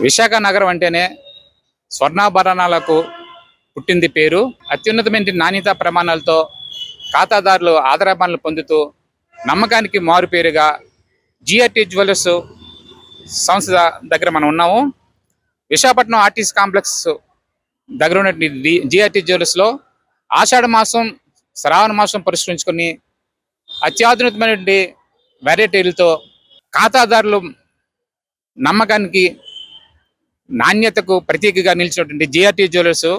విశాఖ నగరం అంటేనే స్వర్ణాభరణాలకు పుట్టింది పేరు. అత్యున్నతమైన నాణ్యతా ప్రమాణాలతో ఖాతాదారులు ఆదరాభరణలు పొందుతూ నమ్మకానికి మారుపేరుగా జిఆర్టీ జ్యువెలర్స్ సంస్థ దగ్గర మనం ఉన్నాము. విశాఖపట్నం ఆర్టీసీ కాంప్లెక్స్ దగ్గర ఉన్నటువంటి జిఆర్టీ జ్యువెలర్స్లో ఆషాఢ మాసం శ్రావణ మాసం పరిష్కరించుకొని అత్యాధునికమైనటువంటి వెరైటీలతో ఖాతాదారులు నమ్మకానికి నాణ్యతకు ప్రతీకగా నిలిచినటువంటి జిఆర్టీ జ్యువెలర్స్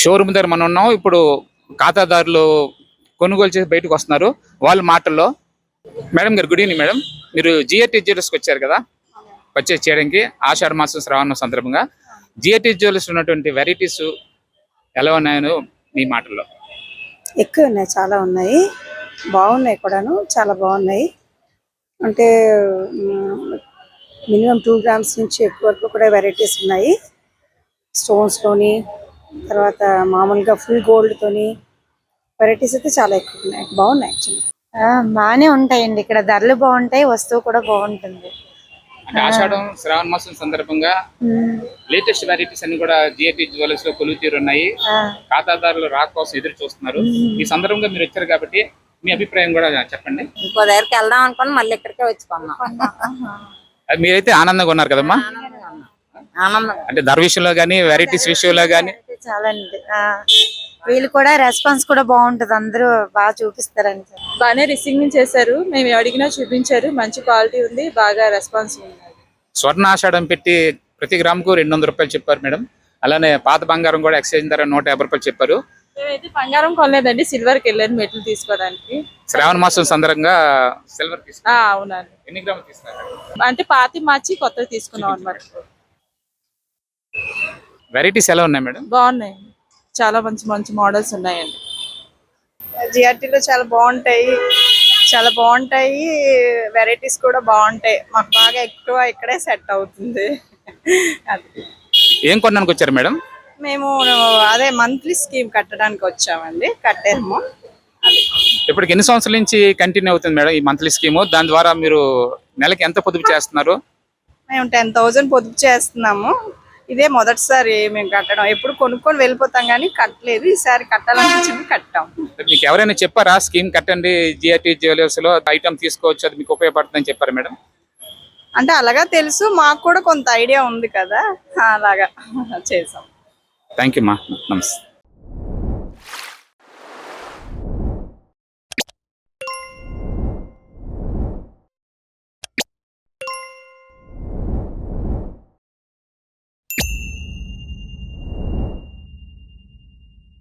షోరూమ్ దగ్గర మనం ఉన్నాం. ఇప్పుడు ఖాతాదారులు కొనుగోలు చేసి బయటకు వస్తున్నారు. వాళ్ళ మాటల్లో మేడం గారు, గుడ్ ఈవినింగ్ మేడం. మీరు జిఆర్టీ జ్యువెలర్స్కి వచ్చారు కదా పర్చేస్ చేయడానికి ఆషాఢ మాసం శ్రావణ సందర్భంగా. జిఆర్టీ జ్యువెలర్స్ ఉన్నటువంటి వెరైటీస్ ఎలా ఉన్నాయో మీ మాటల్లో. ఎక్కువ ఉన్నాయి, చాలా ఉన్నాయి, బాగున్నాయి కూడాను, చాలా బాగున్నాయి. అంటే మినిమం 2 grams నుంచి ఎక్కువ వరకు కూడా వెరైటీస్ ఉన్నాయి. స్టోన్స్లోని, తర్వాత మామూలుగా ఫుల్ గోల్డ్తోని వెరైటీస్ అయితే చాలా ఎక్కువ ఉన్నాయి, బాగున్నాయి. యాక్చువల్లీ బాగానే ఉంటాయండి, ఇక్కడ ధరలు బాగుంటాయి, వస్తువు కూడా బాగుంటుంది. అంటే ఆషాఢం శ్రావణ మాసం సందర్భంగా లేటెస్ట్ వెరైటీస్ అన్ని కూడా జిఆర్టీ జ్యువెలర్స్ లో కొలువు తీరున్నాయి. ఖాతాదారులు రాక కోసం ఎదురు చూస్తున్నారు. ఈ సందర్భంగా మీరు వచ్చారు కాబట్టి మీ అభిప్రాయం కూడా చెప్పండి. ఇంకో దగ్గరికి వెళ్దాం అనుకుని మళ్ళీ ఇక్కడికే వచ్చి కొన్నాం. మీరైతే ఆనందంగా ఉన్నారు కదమ్మా? అంటే ధర విషయంలో గానీ వెరైటీస్ విషయంలో గానీ చాలా వీళ్ళు కూడా రెస్పాన్స్ కూడా బాగుంటది, అందరూ బాగా చూపిస్తారని. బాగానే రిసీవింగ్ చేశారు, మేము అడిగినా చూపించారు, మంచి క్వాలిటీ ఉంది, బాగా రెస్పాన్స్ ఉంది. స్వర్ణ ఆషాఢం పెట్టి ప్రతి గ్రాముకు 200 రూపాయలు చెప్పారు మేడం. అలానే పాత బంగారం కూడా ఎక్స్చేంజ్ ధర 150 రూపాయలు చెప్పారు. మేమైతే బంగారం కొనలేదండి, సిల్వర్కి వెళ్ళాను మెట్లు తీసుకోవడానికి. శ్రావణ మాసం సందర్భంగా సిల్వర్ తీసుకున్నారు. అవునండి. ఎన్ని గ్రాములు తీసుకున్నారు? అంటే పాతి మార్చి కొత్తగా తీసుకున్నాం అన్నమాట. వెరైటీస్ ఎలా ఉన్నాయి మేడం? బాగున్నాయి, చాలా మంచి మంచి మోడల్స్ ఉన్నాయండి. జిఆర్టీలో చాలా బాగుంటాయి, వెరైటీస్ కూడా బాగుంటాయి. మాకు బాగా ఎక్కువ ఇక్కడే సెట్ అవుతుంది. ఏం కొనడానికి వచ్చారు మేడం? మేము అదే మంత్లీ స్కీమ్ కట్టడానికి వచ్చామండి, కట్టాము. ఇప్పటికి ఎన్ని సంవత్సరాల నుంచి కంటిన్యూ అవుతుంది మేడం ఈ మంత్లీ స్కీమ్? దాని ద్వారా మీరు నెలకి ఎంత పొదుపు చేస్తున్నారు? మేము 10,000 పొదుపు చేస్తున్నాము. ఇదే మొదటిసారి మేము కట్టడం. ఎప్పుడు కొనుక్కొని వెళ్ళిపోతాం కానీ కట్టలేదు, ఈసారి కట్టాలనిపించింది, కట్టాం. మీకు ఎవరైనా చెప్పారా స్కీమ్ కట్టండి జిఆర్టీ జ్యువెలర్స్ లో ఐటమ్ తీసుకోవచ్చు, అది మీకు ఉపయోగపడుతుందని చెప్పారా మేడం? అంటే అలాగా తెలుసు, మాకు కూడా కొంత ఐడియా ఉంది కదా, అలాగా చేసాం. థ్యాంక్ యూ మా, నమస్తే.